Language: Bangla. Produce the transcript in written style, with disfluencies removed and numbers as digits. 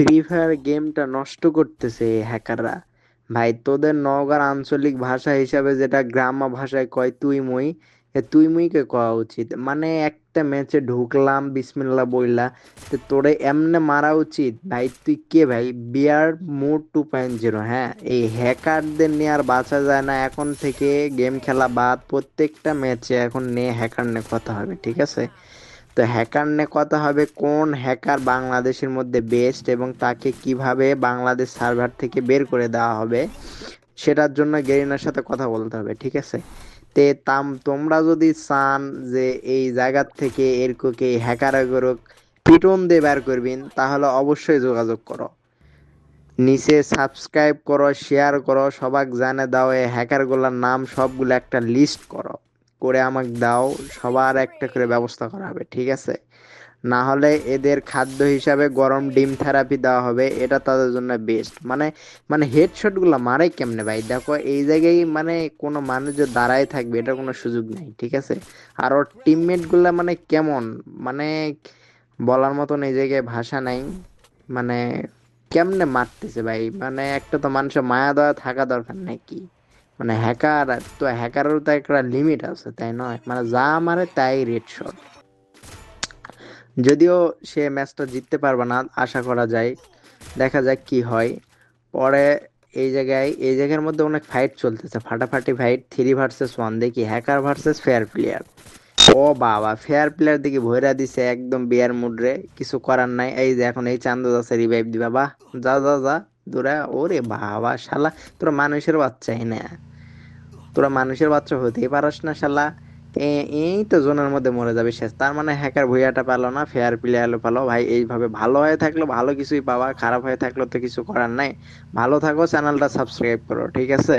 ফ্রি ফায়ার গেমটা নষ্ট করতেছে এই হ্যাকাররা। ভাই তোদের নওগাঁর আঞ্চলিক ভাষা হিসাবে যেটা গ্রাম্য ভাষায় কয় তুই মুই, এ তুই মুইকে কওয়া উচিত। মানে একটা ম্যাচে ঢুকলাম বিসমিল্লাহ বইলা, তো তোরে এমনে মারা উচিত। ভাই তুই কে ভাই? বিয়ার মোড 2.0। হ্যাঁ, এই হ্যাকারদের নিয়ে আর বাঁচা যায় না। এখন থেকে গেম খেলা বাদ, প্রত্যেকটা ম্যাচে এখন নিয়ে হ্যাকার নিয়ে কথা হবে, ঠিক আছে? তো হ্যাকার নিয়ে কথা হবে, কোন হ্যাকার বাংলাদেশের মধ্যে বেস্ট এবং তাকে কিভাবে বাংলাদেশ সার্ভার থেকে বের করে দেওয়া হবে, সেটার জন্য গেরিনার সাথে কথা বলতে হবে, ঠিক আছে? তোমরা যদি চান যে এই জায়গার থেকে এরকমকে হ্যাকার পিটন দিয়ে বের করবেন, তাহলে অবশ্যই যোগাযোগ করো। নিচে সাবস্ক্রাইব করো, শেয়ার করো, সবাক জানে দাও। এই হ্যাকার গুলার নাম সবগুলো একটা লিস্ট করো, করে আমাকে দাও। সবার একটা করে ব্যবস্থা করা হবে, ঠিক আছে? না হলে এদের খাদ্য হিসাবে গরম ডিম থেরাপি দেওয়া হবে, এটা তাদের জন্য বেস্ট। মানে মানে হেডশট গুলা মারে কেমনে ভাই? দেখো এই জায়গায় মানে কোনো মানুষ যে দাঁড়ায় থাকবে এটা কোনো সুযোগ নেই, ঠিক আছে? আর ওর টিমমেট গুলা মানে কেমন, মানে বলার মতন এই জায়গায় ভাষা নাই। মানে কেমনে মারতেছে ভাই, মানে একটা তো মানুষের মায়া দয়া থাকা দরকার নাকি? মানে হ্যাকার, তো হ্যাকারেরও তো একটা লিমিট আছে, তাই নয়? মানে যা মারে তাই রেড শট। যদিও সে ম্যাচটা জিততে পারবে না আশা করা যায়, দেখা যাক কি হয় পরে। এই জায়গার মধ্যে অনেক ফাইট চলতেছে, ফাটাফাটি ফাইট, 3 ভার্সেস 1। দেখি হ্যাকার ভার্সেস ফেয়ার প্লেয়ার। ও বাবা, ফেয়ার প্লেয়ার দিকে ভইরা দিছে একদম বিয়ার মুড রে। কিছু করার নাই, এই যে এখন এই চান্দু আছে রিভাইভ দিবা, বাহ। যা যা যা দূরা। ওরে বাবা শালা, তোরা মানুষের বাচ্চাই না, তোরা মানুষের বাচ্চা হতেই পারস না শালা। এই তো জোনের মধ্যে মরে যাবে শেষ। তার মানে হ্যাকার ভুইয়াটা পেলো না, ফেয়ার প্লেয়ার পেলো। ভাই এইভাবে ভালো হয়ে থাকলো ভালো কিছুই পাবা, খারাপ হয়ে থাকলো তো কিছু করার নাই। ভালো থাকো, চ্যানেলটা সাবস্ক্রাইব করো, ঠিক আছে?